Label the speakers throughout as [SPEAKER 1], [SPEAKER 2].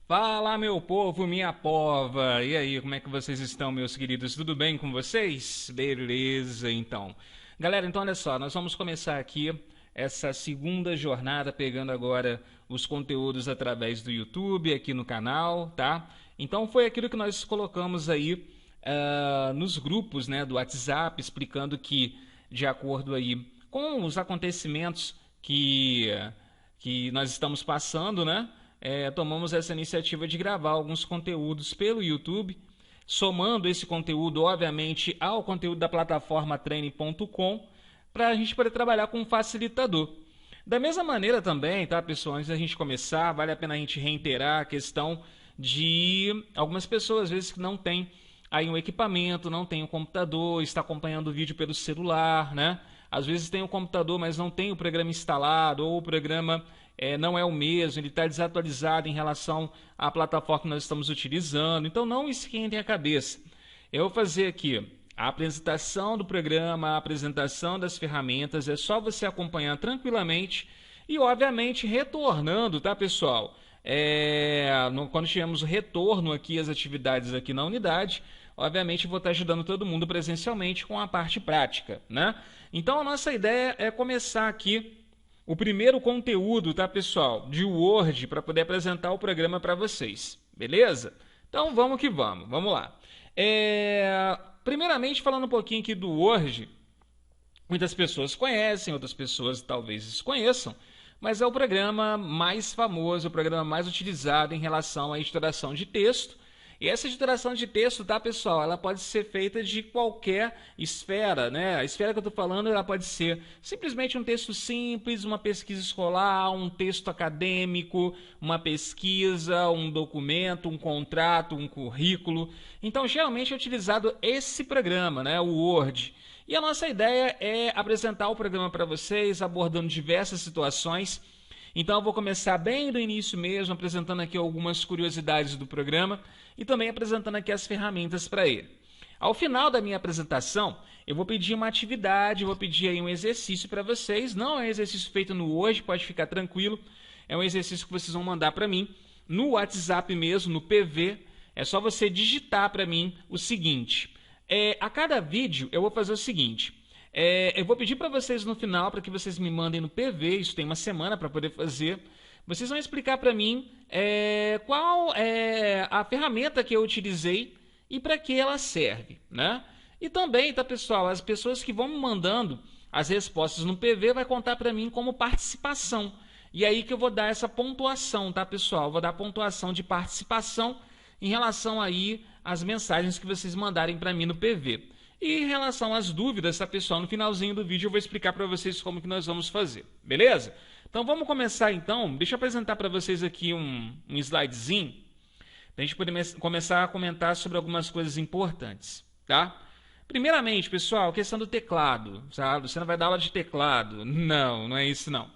[SPEAKER 1] Fala, meu povo, minha pova! E aí, como é que vocês estão, meus queridos? Tudo bem com vocês? Beleza, então. Galera, então olha só, nós vamos começar aqui essa segunda jornada pegando agora os conteúdos através do YouTube aqui no canal, tá? Então foi aquilo que nós colocamos aí nos grupos, né, do WhatsApp, explicando que de acordo aí com os acontecimentos que nós estamos passando, né? Tomamos essa iniciativa de gravar alguns conteúdos pelo YouTube, somando esse conteúdo, obviamente, ao conteúdo da plataforma treine.com, para a gente poder trabalhar com um facilitador. Da mesma maneira também, tá, pessoal, antes da gente começar, vale a pena a gente reiterar a questão de algumas pessoas, às vezes, que não têm aí um equipamento, não tem um computador, está acompanhando o vídeo pelo celular, né? Às vezes tem o computador, mas não tem o programa instalado, ou o programa não é o mesmo, ele está desatualizado em relação à plataforma que nós estamos utilizando. Então não esquentem a cabeça. Eu vou fazer aqui a apresentação do programa, a apresentação das ferramentas, é só você acompanhar tranquilamente e, obviamente, retornando, tá, pessoal? Quando tivermos o retorno aqui às atividades aqui na unidade, obviamente vou estar ajudando todo mundo presencialmente com a parte prática, né? Então a nossa ideia é começar aqui o primeiro conteúdo, tá, pessoal, de Word para poder apresentar o programa para vocês, beleza? Então vamos que vamos, vamos lá. Primeiramente falando um pouquinho aqui do Word, muitas pessoas conhecem, outras pessoas talvez desconheçam, mas é o programa mais famoso, o programa mais utilizado em relação à editoração de texto. E essa editoração de texto, tá, pessoal, ela pode ser feita de qualquer esfera, né? A esfera que eu estou falando, ela pode ser simplesmente um texto simples, uma pesquisa escolar, um texto acadêmico, uma pesquisa, um documento, um contrato, um currículo. Então, geralmente é utilizado esse programa, né? O Word. E a nossa ideia é apresentar o programa para vocês, abordando diversas situações. Então eu vou começar bem do início mesmo, apresentando aqui algumas curiosidades do programa e também apresentando aqui as ferramentas para ele. Ao final da minha apresentação, eu vou pedir uma atividade, vou pedir aí um exercício para vocês. Não é um exercício feito no Word, pode ficar tranquilo. É um exercício que vocês vão mandar para mim no WhatsApp mesmo, no PV. É só você digitar para mim o seguinte. A cada vídeo eu vou fazer o seguinte. Eu vou pedir para vocês no final, para que vocês me mandem no PV, isso tem uma semana para poder fazer. Vocês vão explicar para mim qual é a ferramenta que eu utilizei e para que ela serve, né? E também, tá, pessoal, as pessoas que vão me mandando as respostas no PV vai contar para mim como participação. E aí que eu vou dar essa pontuação, tá, pessoal? Vou dar pontuação de participação em relação aí às mensagens que vocês mandarem para mim no PV. E em relação às dúvidas, tá, pessoal? No finalzinho do vídeo eu vou explicar para vocês como que nós vamos fazer, beleza? Então vamos começar então. Deixa eu apresentar para vocês aqui um slidezinho, para a gente poder começar a comentar sobre algumas coisas importantes, tá? Primeiramente, pessoal, questão do teclado, sabe? Você não vai dar aula de teclado. Não, não é isso não.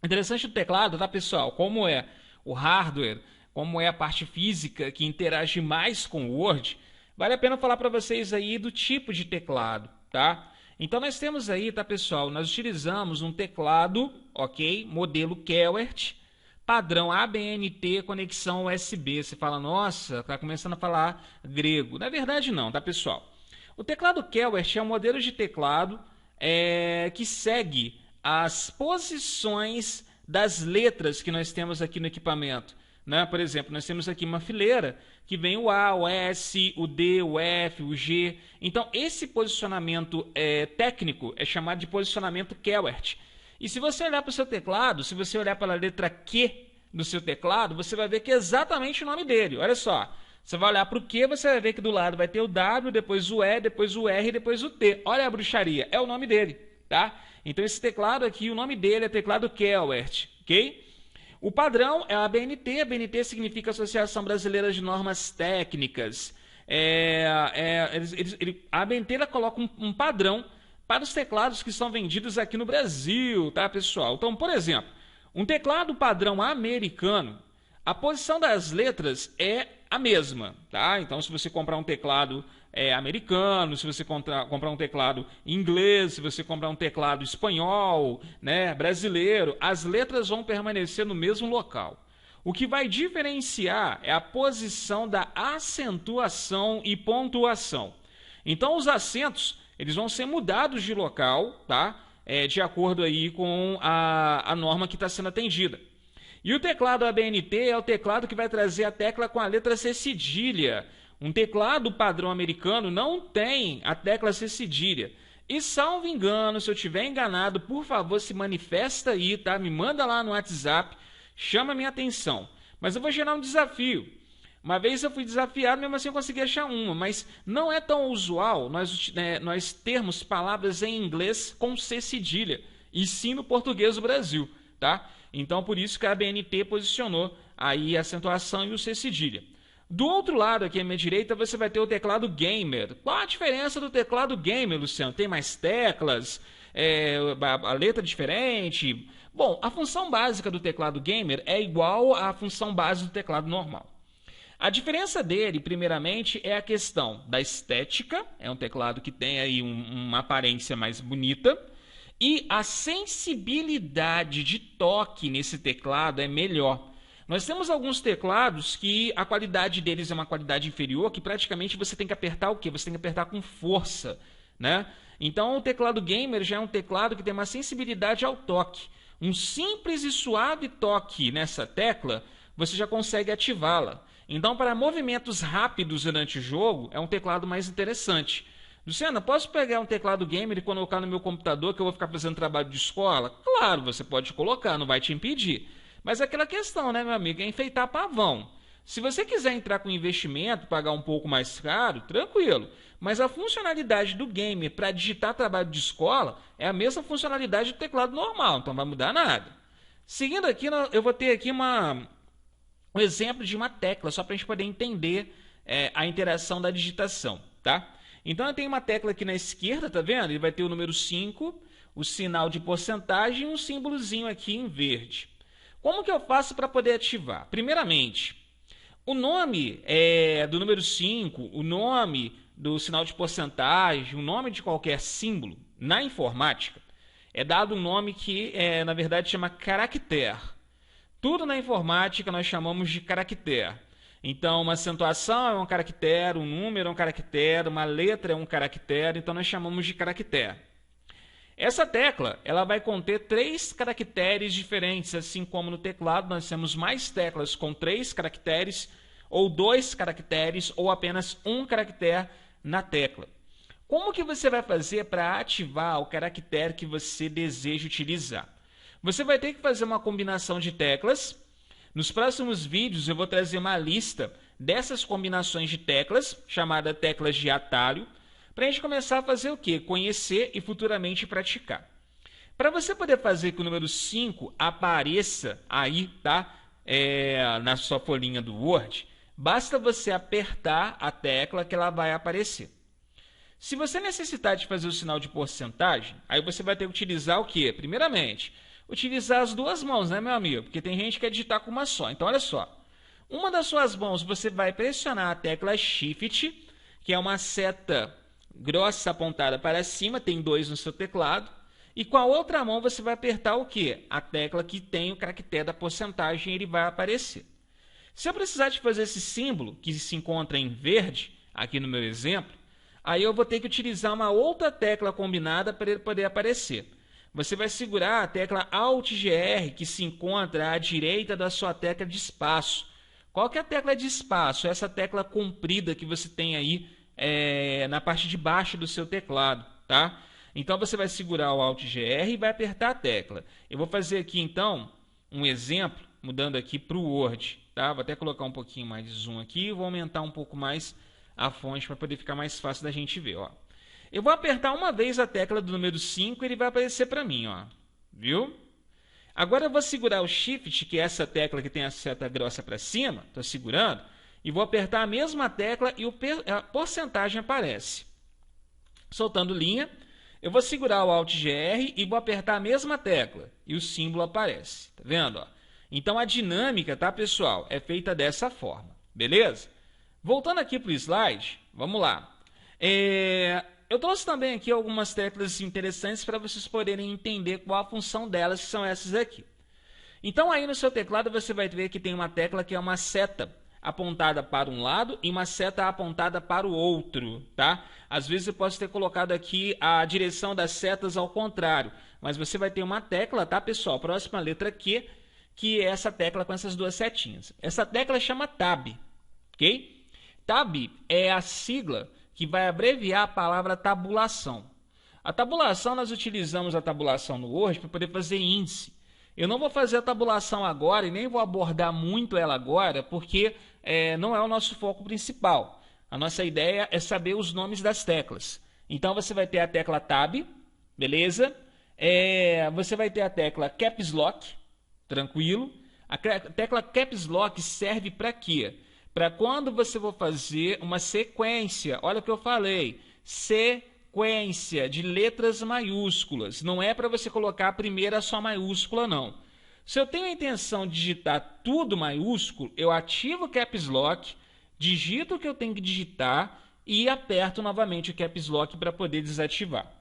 [SPEAKER 1] Interessante do teclado, tá, pessoal? Como é o hardware, como é a parte física que interage mais com o Word, vale a pena falar para vocês aí do tipo de teclado, tá? Então nós temos aí, tá, pessoal? Nós utilizamos um teclado, ok? Modelo Kewert, padrão ABNT, conexão USB. Você fala, nossa, tá começando a falar grego. Na verdade não, tá, pessoal? O teclado Kewert é um modelo de teclado que segue as posições das letras que nós temos aqui no equipamento, né? Por exemplo, nós temos aqui uma fileira que vem o A, o S, o D, o F, o G. Então, esse posicionamento técnico é chamado de posicionamento Kewert. E se você olhar para o seu teclado, se você olhar para a letra Q do seu teclado, você vai ver que é exatamente o nome dele. Olha só, você vai olhar para o Q, você vai ver que do lado vai ter o W, depois o E, depois o R e depois o T. Olha a bruxaria, é o nome dele, tá? Então, esse teclado aqui, o nome dele é teclado Kewert, ok? O padrão é a ABNT. ABNT significa Associação Brasileira de Normas Técnicas. A ABNT ela coloca um padrão para os teclados que são vendidos aqui no Brasil, tá, pessoal? Então, por exemplo, um teclado padrão americano, a posição das letras é a mesma, tá? Então, se você comprar um teclado americano, se você comprar um teclado inglês, se você comprar um teclado espanhol, né, brasileiro, as letras vão permanecer no mesmo local. O que vai diferenciar é a posição da acentuação e pontuação. Então, os acentos eles vão ser mudados de local, tá? De acordo aí com a norma que está sendo atendida. E o teclado ABNT é o teclado que vai trazer a tecla com a letra C cedilha. Um teclado padrão americano não tem a tecla C cedilha. E salvo engano, se eu estiver enganado, por favor, se manifesta aí, tá? Me manda lá no WhatsApp, chama a minha atenção. Mas eu vou gerar um desafio. Uma vez eu fui desafiado, mesmo assim eu consegui achar uma, mas não é tão usual nós termos palavras em inglês com C cedilha, e sim no português do Brasil, tá? Então, por isso que a ABNT posicionou aí a acentuação e o C cedilha. Do outro lado, aqui à minha direita, você vai ter o teclado gamer. Qual a diferença do teclado gamer, Luciano? Tem mais teclas? A letra é diferente? Bom, a função básica do teclado gamer é igual à função base do teclado normal. A diferença dele, primeiramente, é a questão da estética. É um teclado que tem aí uma aparência mais bonita. E a sensibilidade de toque nesse teclado é melhor. Nós temos alguns teclados que a qualidade deles é uma qualidade inferior, que praticamente você tem que apertar o quê? Você tem que apertar com força, né? Então o teclado gamer já é um teclado que tem uma sensibilidade ao toque. Um simples e suave toque nessa tecla, você já consegue ativá-la. Então, para movimentos rápidos durante o jogo, é um teclado mais interessante. Luciana, posso pegar um teclado gamer e colocar no meu computador que eu vou ficar fazendo trabalho de escola? Claro, você pode colocar, não vai te impedir. Mas é aquela questão, né, meu amigo? É enfeitar pavão. Se você quiser entrar com investimento, pagar um pouco mais caro, tranquilo. Mas a funcionalidade do gamer para digitar trabalho de escola é a mesma funcionalidade do teclado normal, então não vai mudar nada. Seguindo aqui, eu vou ter aqui um exemplo de uma tecla, só para a gente poder entender a interação da digitação, tá? Então eu tenho uma tecla aqui na esquerda, tá vendo? Ele vai ter o número 5, o sinal de porcentagem e um símbolozinho aqui em verde. Como que eu faço para poder ativar? Primeiramente, o nome do número 5, o nome do sinal de porcentagem, o nome de qualquer símbolo na informática é dado um nome que na verdade chama caractere. Tudo na informática nós chamamos de caractere. Então, uma acentuação é um caractere, um número é um caractere, uma letra é um caractere, então nós chamamos de caractere. Essa tecla ela vai conter 3 caracteres diferentes, assim como no teclado nós temos mais teclas com 3 caracteres, ou 2 caracteres, ou apenas um caractere na tecla. Como que você vai fazer para ativar o caractere que você deseja utilizar? Você vai ter que fazer uma combinação de teclas. Nos próximos vídeos eu vou trazer uma lista dessas combinações de teclas, chamada teclas de atalho, para a gente começar a fazer o quê? Conhecer e futuramente praticar. Para você poder fazer que o número 5 apareça aí, tá? Na sua folhinha do Word, basta você apertar a tecla que ela vai aparecer. Se você necessitar de fazer o sinal de porcentagem, aí você vai ter que utilizar o quê? Primeiramente, utilizar as duas mãos, né, meu amigo? Porque tem gente que quer digitar com uma só. Então, olha só. Uma das suas mãos você vai pressionar a tecla Shift, que é uma seta grossa apontada para cima, tem 2 no seu teclado. E com a outra mão você vai apertar o quê? A tecla que tem o caractere da porcentagem, ele vai aparecer. Se eu precisar de fazer esse símbolo, que se encontra em verde, aqui no meu exemplo, aí eu vou ter que utilizar uma outra tecla combinada para ele poder aparecer. Você vai segurar a tecla Alt-GR, que se encontra à direita da sua tecla de espaço. Qual que é a tecla de espaço? Essa tecla comprida que você tem aí na parte de baixo do seu teclado, tá? Então você vai segurar o Alt-GR e vai apertar a tecla. Eu vou fazer aqui então um exemplo, mudando aqui para o Word, tá? Vou até colocar um pouquinho mais de zoom aqui e vou aumentar um pouco mais a fonte para poder ficar mais fácil da gente ver, ó. Eu vou apertar uma vez a tecla do número 5 e ele vai aparecer para mim, ó. Viu? Agora eu vou segurar o Shift, que é essa tecla que tem a seta grossa para cima, estou segurando, e vou apertar a mesma tecla e a porcentagem aparece. Soltando linha, eu vou segurar o Alt-GR e vou apertar a mesma tecla e o símbolo aparece. Tá vendo? Ó? Então a dinâmica, tá, pessoal, é feita dessa forma. Beleza? Voltando aqui para o slide, vamos lá. Eu trouxe também aqui algumas teclas interessantes para vocês poderem entender qual a função delas, que são essas aqui. Então aí no seu teclado você vai ver que tem uma tecla que é uma seta apontada para um lado e uma seta apontada para o outro, tá? Às vezes eu posso ter colocado aqui a direção das setas ao contrário, mas você vai ter uma tecla, tá, pessoal? Próxima letra Q, que é essa tecla com essas duas setinhas. Essa tecla chama Tab, ok? Tab é a sigla que vai abreviar a palavra tabulação. A tabulação, nós utilizamos a tabulação no Word para poder fazer índice. Eu não vou fazer a tabulação agora e nem vou abordar muito ela agora, porque não é o nosso foco principal. A nossa ideia é saber os nomes das teclas. Então, você vai ter a tecla Tab, beleza? Você vai ter a tecla Caps Lock, tranquilo. A tecla Caps Lock serve para quê? Para quando você for fazer uma sequência, olha o que eu falei, sequência de letras maiúsculas. Não é para você colocar a primeira só maiúscula, não. Se eu tenho a intenção de digitar tudo maiúsculo, eu ativo o Caps Lock, digito o que eu tenho que digitar e aperto novamente o Caps Lock para poder desativar.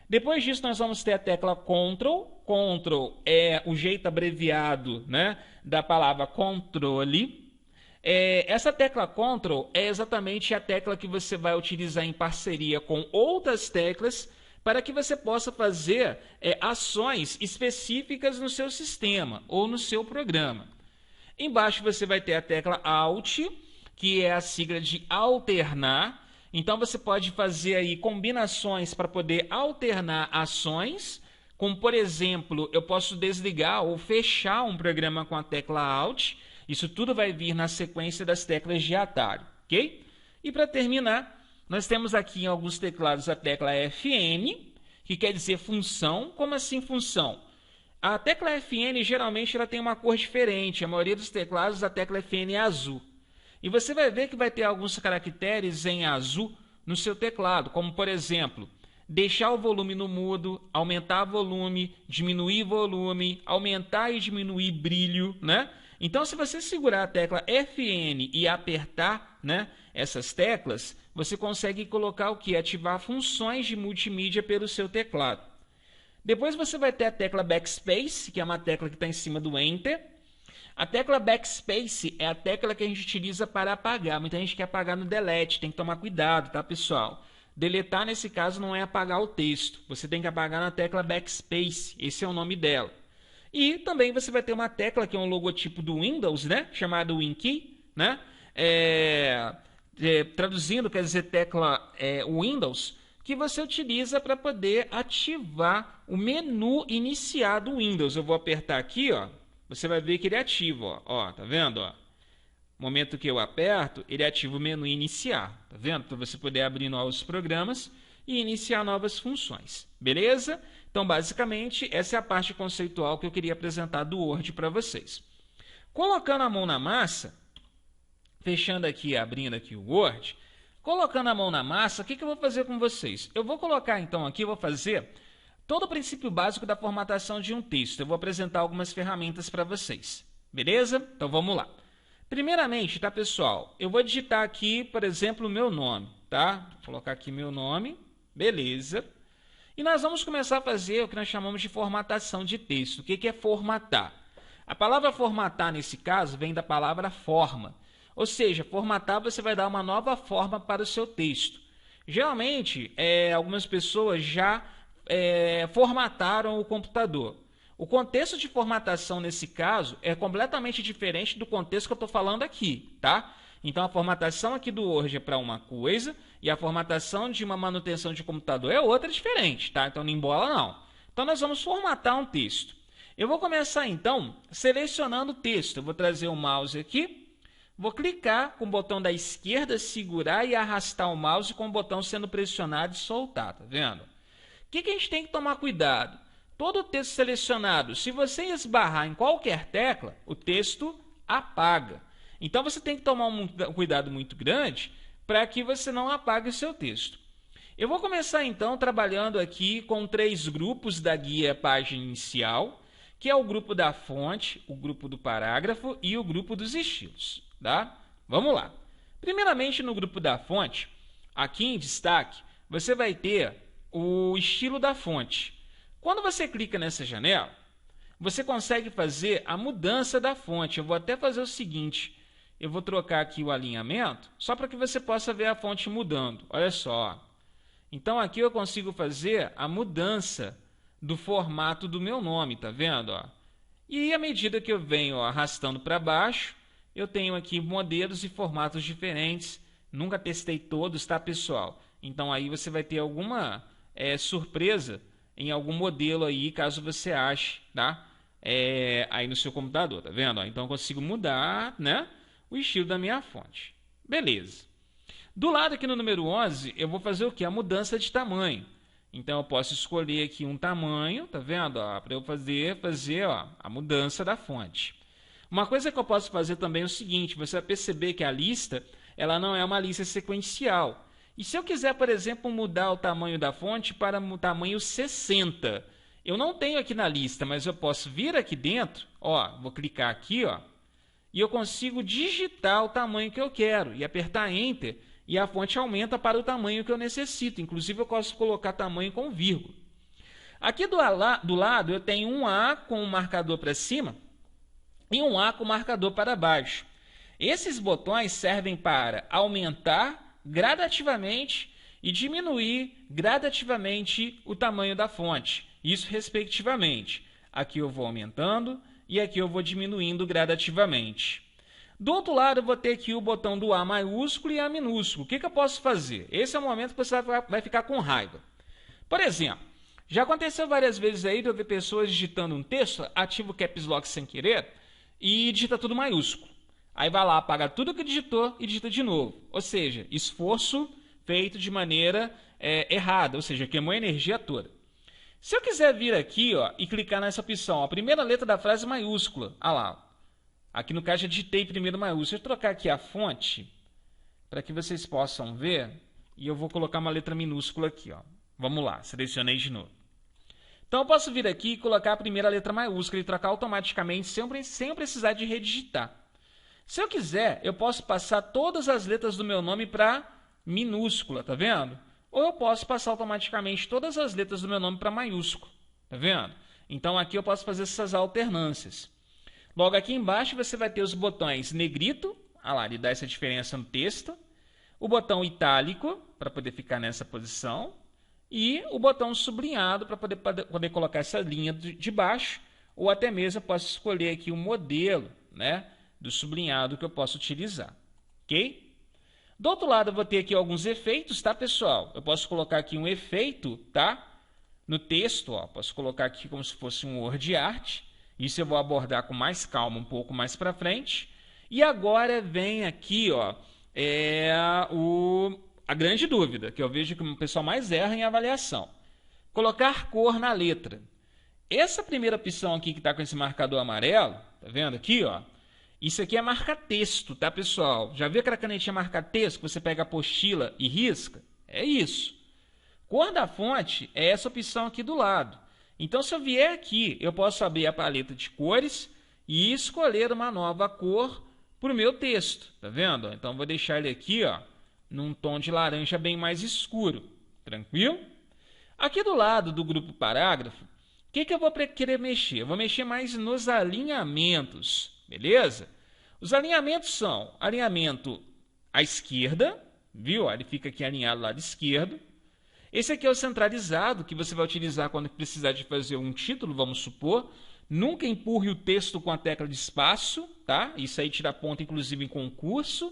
[SPEAKER 1] Depois disso, nós vamos ter a tecla Ctrl. Ctrl é o jeito abreviado, né, da palavra controle. Essa tecla Ctrl é exatamente a tecla que você vai utilizar em parceria com outras teclas para que você possa fazer ações específicas no seu sistema ou no seu programa. Embaixo você vai ter a tecla Alt, que é a sigla de alternar. Então você pode fazer aí combinações para poder alternar ações, como por exemplo, eu posso desligar ou fechar um programa com a tecla Alt. Isso tudo vai vir na sequência das teclas de atalho, ok? E para terminar, nós temos aqui em alguns teclados a tecla FN, que quer dizer função. Como assim função? A tecla FN geralmente ela tem uma cor diferente. A maioria dos teclados a tecla FN é azul. E você vai ver que vai ter alguns caracteres em azul no seu teclado, como por exemplo, deixar o volume no mudo, aumentar o volume, diminuir volume, aumentar e diminuir brilho, né? Então, se você segurar a tecla FN e apertar, né, essas teclas, você consegue colocar o que? Ativar funções de multimídia pelo seu teclado. Depois você vai ter a tecla Backspace, que é uma tecla que está em cima do Enter. A tecla Backspace é a tecla que a gente utiliza para apagar. Muita gente quer apagar no Delete, tem que tomar cuidado, tá, pessoal? Deletar, nesse caso, não é apagar o texto. Você tem que apagar na tecla Backspace, esse é o nome dela. E também você vai ter uma tecla que é um logotipo do Windows, né? Chamado WinKey, né? Traduzindo, quer dizer tecla Windows, que você utiliza para poder ativar o menu iniciar do Windows. Eu vou apertar aqui, ó. Você vai ver que ele ativa, ó. Tá vendo, ó? No momento que eu aperto, ele ativa o menu iniciar, tá vendo? Para você poder abrir novos programas e iniciar novas funções, beleza? Então, basicamente, essa é a parte conceitual que eu queria apresentar do Word para vocês. Colocando a mão na massa, fechando aqui, abrindo aqui o Word, colocando a mão na massa, o que eu vou fazer com vocês? Eu vou colocar, então, aqui, eu vou fazer todo o princípio básico da formatação de um texto. Eu vou apresentar algumas ferramentas para vocês, beleza? Então, vamos lá. Primeiramente, tá, pessoal? Eu vou digitar aqui, por exemplo, o meu nome, tá? Vou colocar aqui meu nome, beleza. E nós vamos começar a fazer o que nós chamamos de formatação de texto. O que é formatar? A palavra formatar, nesse caso, vem da palavra forma. Ou seja, formatar, você vai dar uma nova forma para o seu texto. Geralmente, algumas pessoas já formataram o computador. O contexto de formatação, nesse caso, é completamente diferente do contexto que eu estou falando aqui, tá? Então, a formatação aqui do Word é para uma coisa e a formatação de uma manutenção de computador é outra diferente, tá? Então, não embola não. Então, nós vamos formatar um texto. Eu vou começar, então, selecionando o texto. Eu vou trazer o mouse aqui, vou clicar com o botão da esquerda, segurar e arrastar o mouse com o botão sendo pressionado e soltar, tá vendo? O que a gente tem que tomar cuidado? Todo o texto selecionado, se você esbarrar em qualquer tecla, o texto apaga. Então, você tem que tomar um cuidado muito grande para que você não apague o seu texto. Eu vou começar, então, trabalhando aqui com 3 grupos da guia página inicial, que é o grupo da fonte, o grupo do parágrafo e o grupo dos estilos, tá? Vamos lá. Primeiramente, no grupo da fonte, aqui em destaque, você vai ter o estilo da fonte. Quando você clica nessa janela, você consegue fazer a mudança da fonte. Eu vou até fazer o seguinte, eu vou trocar aqui o alinhamento, só para que você possa ver a fonte mudando. Olha só. Então, aqui eu consigo fazer a mudança do formato do meu nome, tá vendo? Ó? E à medida que eu venho arrastando para baixo, eu tenho aqui modelos e formatos diferentes. Nunca testei todos, tá, pessoal? Então, aí você vai ter alguma surpresa em algum modelo aí, caso você ache, tá? Aí no seu computador, tá vendo? Ó? Então, eu consigo mudar, né, o estilo da minha fonte. Beleza. Do lado aqui no número 11, eu vou fazer o quê? A mudança de tamanho. Então, eu posso escolher aqui um tamanho, tá vendo? Para eu fazer ó, a mudança da fonte. Uma coisa que eu posso fazer também é o seguinte, você vai perceber que a lista, ela não é uma lista sequencial. E se eu quiser, por exemplo, mudar o tamanho da fonte para o tamanho 60, eu não tenho aqui na lista, mas eu posso vir aqui dentro, ó, vou clicar aqui, ó, e eu consigo digitar o tamanho que eu quero e apertar Enter, e a fonte aumenta para o tamanho que eu necessito. Inclusive, eu posso colocar tamanho com vírgula. Aqui do lado, eu tenho um A com o marcador para cima e um A com o marcador para baixo. Esses botões servem para aumentar gradativamente e diminuir gradativamente o tamanho da fonte. Isso respectivamente. Aqui eu vou aumentando e aqui eu vou diminuindo gradativamente. Do outro lado, eu vou ter aqui o botão do A maiúsculo e A minúsculo. O que eu posso fazer? Esse é o momento que você vai ficar com raiva. Por exemplo, já aconteceu várias vezes aí de eu ver pessoas digitando um texto, ativa o Caps Lock sem querer e digita tudo maiúsculo. Aí vai lá, apaga tudo que digitou e digita de novo. Ou seja, esforço feito de maneira errada, ou seja, queimou a energia toda. Se eu quiser vir aqui, ó, e clicar nessa opção, ó, a primeira letra da frase maiúscula, olha lá. Aqui no caso, eu digitei primeiro maiúsculo. Deixa eu trocar aqui a fonte para que vocês possam ver. E eu vou colocar uma letra minúscula aqui. Ó. Vamos lá, selecionei de novo. Então, eu posso vir aqui e colocar a primeira letra maiúscula e trocar automaticamente sem precisar de redigitar. Se eu quiser, eu posso passar todas as letras do meu nome para minúscula, tá vendo? Ou eu posso passar automaticamente todas as letras do meu nome para maiúsculo, tá vendo? Então, aqui eu posso fazer essas alternâncias. Logo aqui embaixo você vai ter os botões negrito, lá, ele dá essa diferença no texto, o botão itálico, para poder ficar nessa posição, e o botão sublinhado, para poder colocar essa linha de baixo, ou até mesmo eu posso escolher aqui o modelo, né, do sublinhado que eu posso utilizar, ok? Do outro lado eu vou ter aqui alguns efeitos, tá, pessoal? Eu posso colocar aqui um efeito, tá, no texto, ó, posso colocar aqui como se fosse um word art. Isso eu vou abordar com mais calma um pouco mais para frente. E agora vem aqui, ó, a grande dúvida, que eu vejo que o pessoal mais erra em avaliação. Colocar cor na letra. Essa primeira opção aqui que está com esse marcador amarelo, tá vendo aqui, ó? Isso aqui é marca-texto, tá, pessoal? Já viu aquela canetinha marca-texto que você pega a apostila e risca? É isso. Cor da fonte é essa opção aqui do lado. Então, se eu vier aqui, eu posso abrir a paleta de cores e escolher uma nova cor para o meu texto. Tá vendo? Então, vou deixar ele aqui, ó, num tom de laranja bem mais escuro. Tranquilo? Aqui do lado do grupo parágrafo, o que eu vou querer mexer? Eu vou mexer mais nos alinhamentos. Beleza? Os alinhamentos são alinhamento à esquerda, viu? Ele fica aqui alinhado do lado esquerdo. Esse aqui é o centralizado, que você vai utilizar quando precisar de fazer um título, vamos supor. Nunca empurre o texto com a tecla de espaço, tá? Isso aí tira ponto, inclusive, em concurso.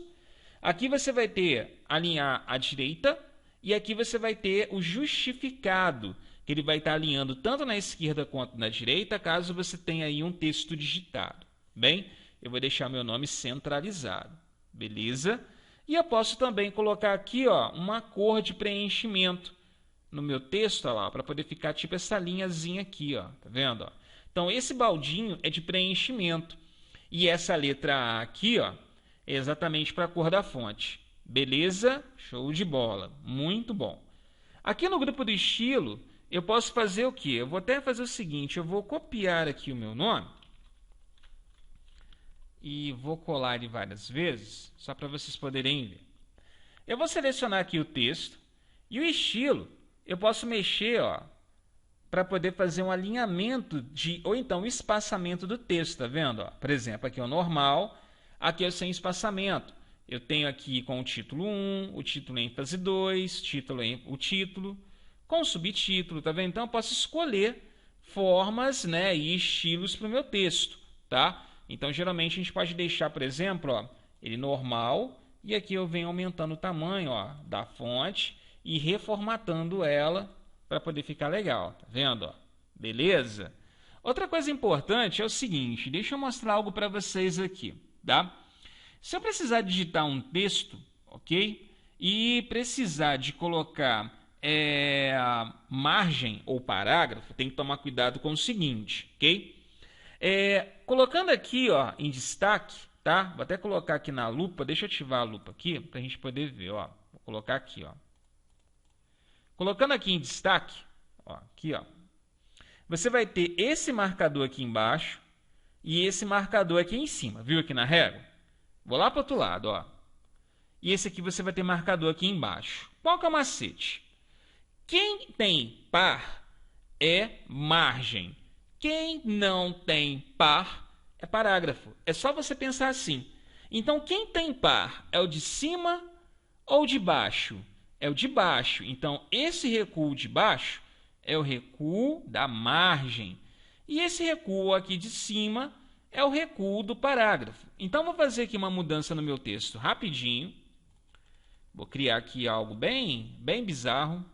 [SPEAKER 1] Aqui você vai ter alinhar à direita e aqui você vai ter o justificado, que ele vai estar alinhando tanto na esquerda quanto na direita, caso você tenha aí um texto digitado. Bem, eu vou deixar meu nome centralizado, beleza? E eu posso também colocar aqui, ó, uma cor de preenchimento no meu texto, ó lá, para poder ficar tipo essa linhazinha aqui, ó, tá vendo? Ó? Então, esse baldinho é de preenchimento. E essa letra A aqui, ó, é exatamente para a cor da fonte. Beleza? Show de bola. Muito bom. Aqui no grupo do estilo, eu posso fazer o quê? Eu vou até fazer o seguinte, eu vou copiar aqui o meu nome e vou colar ele várias vezes, só para vocês poderem ver. Eu vou selecionar aqui o texto e o estilo, eu posso mexer, ó, para poder fazer um alinhamento ou então o espaçamento do texto, tá vendo? Ó, por exemplo, aqui é o normal, aqui é o sem espaçamento. Eu tenho aqui com o título 1, o título ênfase 2, o título, com o subtítulo, tá vendo? Então eu posso escolher formas, né, e estilos para o meu texto, tá? Então geralmente a gente pode deixar, por exemplo, ó, ele normal, e aqui eu venho aumentando o tamanho, ó, da fonte e reformatando ela para poder ficar legal, tá vendo? Ó? Beleza? Outra coisa importante é o seguinte, deixa eu mostrar algo para vocês aqui, tá? Se eu precisar digitar um texto, ok? E precisar de colocar margem ou parágrafo, tem que tomar cuidado com o seguinte, ok? Colocando aqui, ó, em destaque, tá? Vou até colocar aqui na lupa, deixa eu ativar a lupa aqui para a gente poder ver, ó. Vou colocar aqui, ó. Colocando aqui em destaque, ó, aqui, ó, você vai ter esse marcador aqui embaixo e esse marcador aqui em cima, viu aqui na régua? Vou lá para o outro lado, ó. E esse aqui você vai ter marcador aqui embaixo. Qual que é o macete? Quem tem par é margem. Quem não tem par é parágrafo. É só você pensar assim. Então, quem tem par é o de cima ou de baixo? É o de baixo. Então, esse recuo de baixo é o recuo da margem. E esse recuo aqui de cima é o recuo do parágrafo. Então, vou fazer aqui uma mudança no meu texto rapidinho. Vou criar aqui algo bem bizarro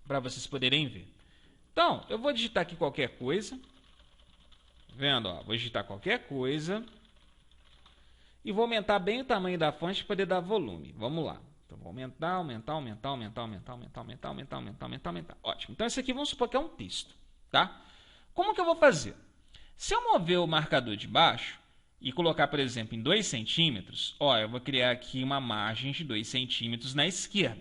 [SPEAKER 1] para vocês poderem ver. Então, eu vou digitar aqui qualquer coisa. Vendo? Ó, vou digitar qualquer coisa. E vou aumentar bem o tamanho da fonte para poder dar volume. Vamos lá. Então, vou aumentar. Ótimo. Então, esse aqui vamos supor que é um texto, tá? Como que eu vou fazer? Se eu mover o marcador de baixo e colocar, por exemplo, em 2 centímetros, ó, eu vou criar aqui uma margem de 2 centímetros na esquerda.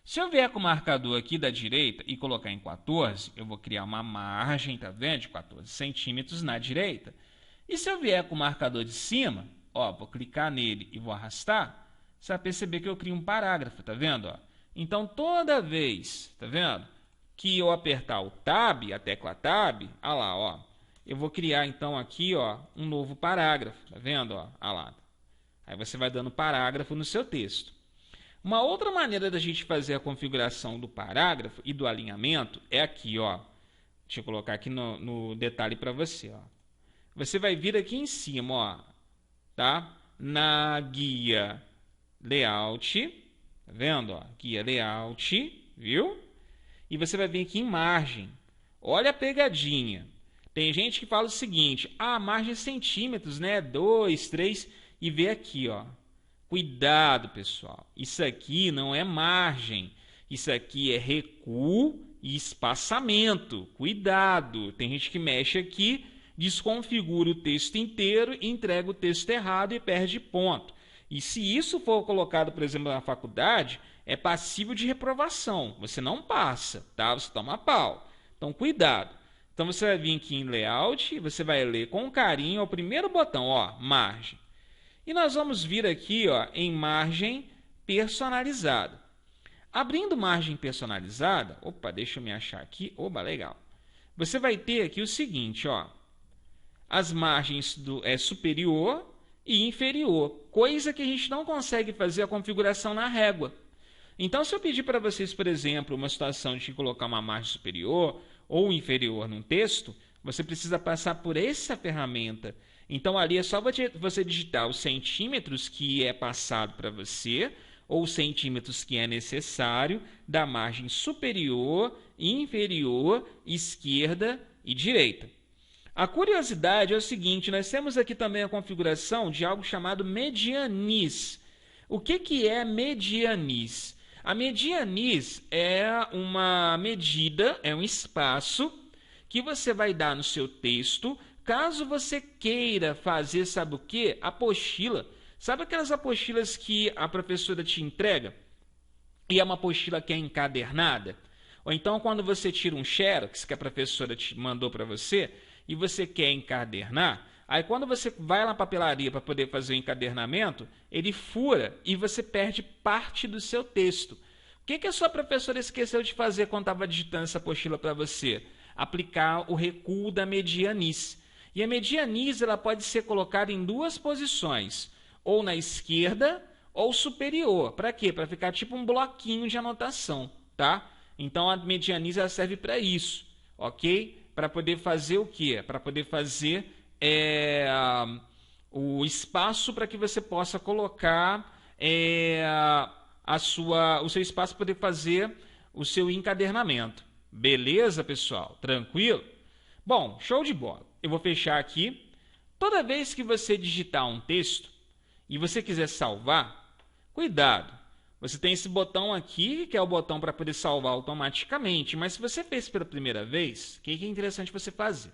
[SPEAKER 1] Se eu vier com o marcador aqui da direita e colocar em 14, eu vou criar uma margem, tá vendo? De 14 centímetros na direita. E se eu vier com o marcador de cima, ó, vou clicar nele e vou arrastar, você vai perceber que eu crio um parágrafo, tá vendo? Ó? Então, toda vez, tá vendo? Que eu apertar o Tab, a tecla Tab, olha lá, ó, eu vou criar então aqui, ó, um novo parágrafo, tá vendo? Ó, olha lá. Aí você vai dando parágrafo no seu texto. Uma outra maneira da gente fazer a configuração do parágrafo e do alinhamento é aqui, ó. Deixa eu colocar aqui no detalhe para você, ó. Você vai vir aqui em cima, ó, tá? Na guia layout, tá vendo, ó? Guia layout, viu? E você vai vir aqui em margem. Olha a pegadinha. Tem gente que fala o seguinte: ah, margem centímetros, né? 2, 3, e vê aqui, ó. Cuidado, pessoal. Isso aqui não é margem. Isso aqui é recuo e espaçamento. Cuidado. Tem gente que mexe aqui, desconfigura o texto inteiro, entrega o texto errado e perde ponto. E se isso for colocado, por exemplo, na faculdade, é passível de reprovação. Você não passa, tá? Você toma pau. Então, cuidado. Então, você vai vir aqui em Layout, você vai ler com carinho o primeiro botão, ó, margem. E nós vamos vir aqui, ó, em margem personalizada. Abrindo margem personalizada, opa, deixa eu me achar aqui, oba, legal. Você vai ter aqui o seguinte, ó, as margens do superior e inferior, coisa que a gente não consegue fazer a configuração na régua. Então, se eu pedir para vocês, por exemplo, uma situação de colocar uma margem superior ou inferior num texto, você precisa passar por essa ferramenta. Então, ali é só você digitar os centímetros que é passado para você, ou os centímetros que é necessário, da margem superior, inferior, esquerda e direita. A curiosidade é o seguinte, nós temos aqui também a configuração de algo chamado medianis. O que é medianis? A medianis é uma medida, é um espaço que você vai dar no seu texto, caso você queira fazer, sabe o quê? Apostila. Sabe aquelas apostilas que a professora te entrega? E é uma apostila que é encadernada? Ou então, quando você tira um xerox que a professora te mandou para você, e você quer encadernar, aí quando você vai lá na papelaria para poder fazer o encadernamento, ele fura e você perde parte do seu texto. O que a sua professora esqueceu de fazer quando estava digitando essa apostila para você? Aplicar o recuo da medianice. E a medianice ela pode ser colocada em duas posições, ou na esquerda ou superior. Para quê? Para ficar tipo um bloquinho de anotação, tá? Então a medianice ela serve para isso, ok? Para poder fazer o quê? Para poder fazer o espaço para que você possa colocar o seu espaço para poder fazer o seu encadernamento. Beleza, pessoal? Tranquilo? Bom, show de bola. Eu vou fechar aqui. Toda vez que você digitar um texto e você quiser salvar, cuidado. Você tem esse botão aqui, que é o botão para poder salvar automaticamente. Mas se você fez pela primeira vez, o que é interessante você fazer?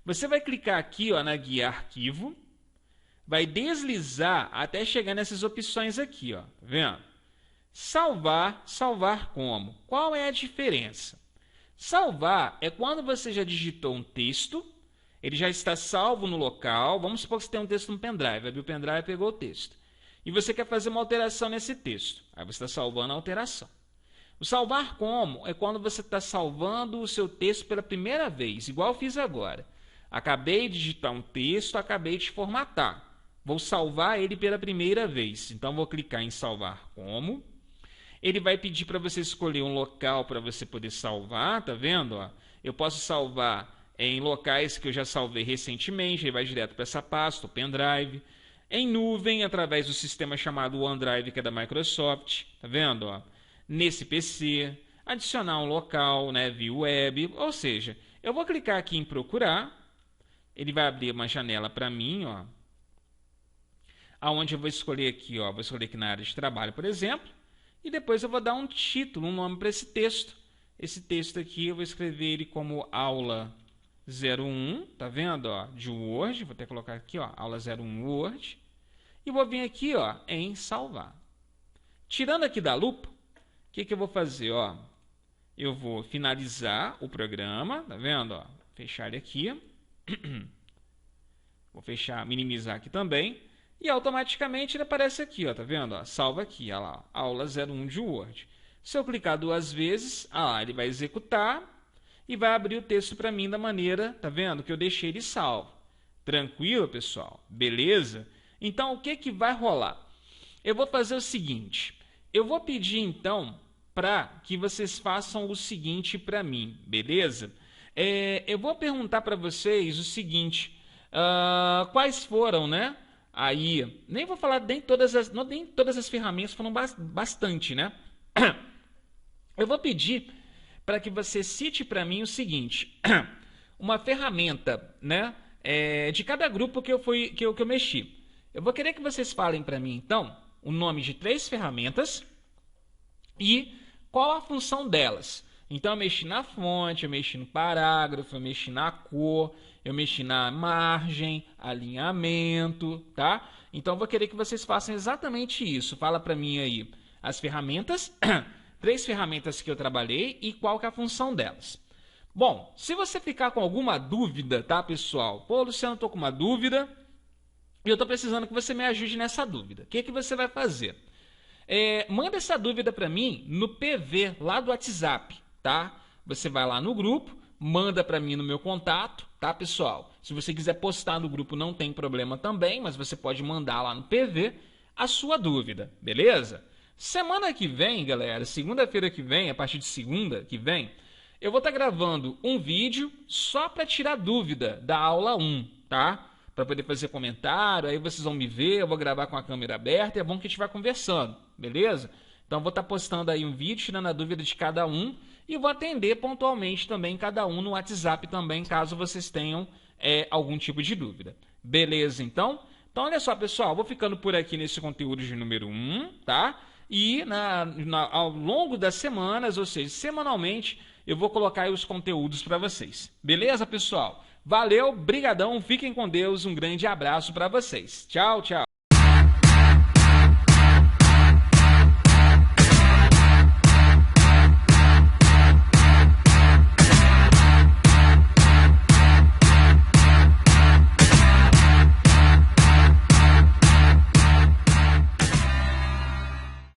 [SPEAKER 1] Você vai clicar aqui na guia Arquivo, vai deslizar até chegar nessas opções aqui, ó, tá vendo? Salvar, salvar como? Qual é a diferença? Salvar é quando você já digitou um texto, ele já está salvo no local, vamos supor que você tem um texto no pendrive, abriu o pendrive e pegou o texto. E você quer fazer uma alteração nesse texto, aí você está salvando a alteração. O salvar como é quando você está salvando o seu texto pela primeira vez, igual eu fiz agora. Acabei de digitar um texto, acabei de formatar. Vou salvar ele pela primeira vez. Então, vou clicar em salvar como. Ele vai pedir para você escolher um local para você poder salvar, tá vendo? Ó? Eu posso salvar em locais que eu já salvei recentemente, ele vai direto para essa pasta, o pendrive. Em nuvem, através do sistema chamado OneDrive, que é da Microsoft, tá vendo? Ó? Nesse PC, adicionar um local, né, via web, ou seja, eu vou clicar aqui em procurar, ele vai abrir uma janela para mim, ó, aonde eu vou escolher aqui, ó, vou escolher aqui na área de trabalho, por exemplo, e depois eu vou dar um título, um nome para esse texto. Esse texto aqui eu vou escrever ele como aula 01, tá vendo, ó, de Word, vou até colocar aqui, ó, aula 01 Word, e vou vir aqui, ó, em salvar. Tirando aqui da lupa, o que eu vou fazer, ó? Eu vou finalizar o programa, tá vendo, ó? Fechar ele aqui. Vou fechar, minimizar aqui também. E automaticamente ele aparece aqui, ó, tá vendo? Ó, salva aqui, ó lá, aula 01 de Word. Se eu clicar duas vezes, ele vai executar e vai abrir o texto para mim da maneira, tá vendo? Que eu deixei ele salvo. Tranquilo, pessoal? Beleza? Então, o que vai rolar? Eu vou fazer o seguinte. Eu vou pedir, então, para que vocês façam o seguinte para mim, beleza? Eu vou perguntar para vocês o seguinte. Quais foram, né? Aí, nem vou falar nem todas as ferramentas, foram bastante, né? Eu vou pedir para que você cite para mim o seguinte, uma ferramenta, né, de cada grupo que eu mexi. Eu vou querer que vocês falem para mim, então, o nome de 3 ferramentas e qual a função delas. Então, eu mexi na fonte, eu mexi no parágrafo, eu mexi na cor, eu mexi na margem, alinhamento, tá? Então, eu vou querer que vocês façam exatamente isso. Fala para mim aí as ferramentas, 3 ferramentas que eu trabalhei e qual que é a função delas. Bom, se você ficar com alguma dúvida, tá, pessoal? Pô, Luciano, estou com uma dúvida e eu estou precisando que você me ajude nessa dúvida. O que você vai fazer? Manda essa dúvida para mim no PV lá do WhatsApp, tá? Você vai lá no grupo, manda para mim no meu contato, tá, pessoal? Se você quiser postar no grupo não tem problema também, mas você pode mandar lá no PV a sua dúvida, beleza? Semana que vem, galera, segunda-feira que vem, a partir de segunda que vem, eu vou estar gravando um vídeo só para tirar dúvida da aula 1, tá? Para poder fazer comentário, aí vocês vão me ver, eu vou gravar com a câmera aberta, é bom que a gente vai conversando, beleza? Então, eu vou estar postando aí um vídeo, tirando a dúvida de cada um, e vou atender pontualmente também cada um no WhatsApp também, caso vocês tenham algum tipo de dúvida. Beleza, então? Então, olha só, pessoal, vou ficando por aqui nesse conteúdo de número 1, tá? E ao longo das semanas, ou seja, semanalmente, eu vou colocar aí os conteúdos para vocês. Beleza, pessoal? Valeu, brigadão, fiquem com Deus, um grande abraço para vocês. Tchau, tchau.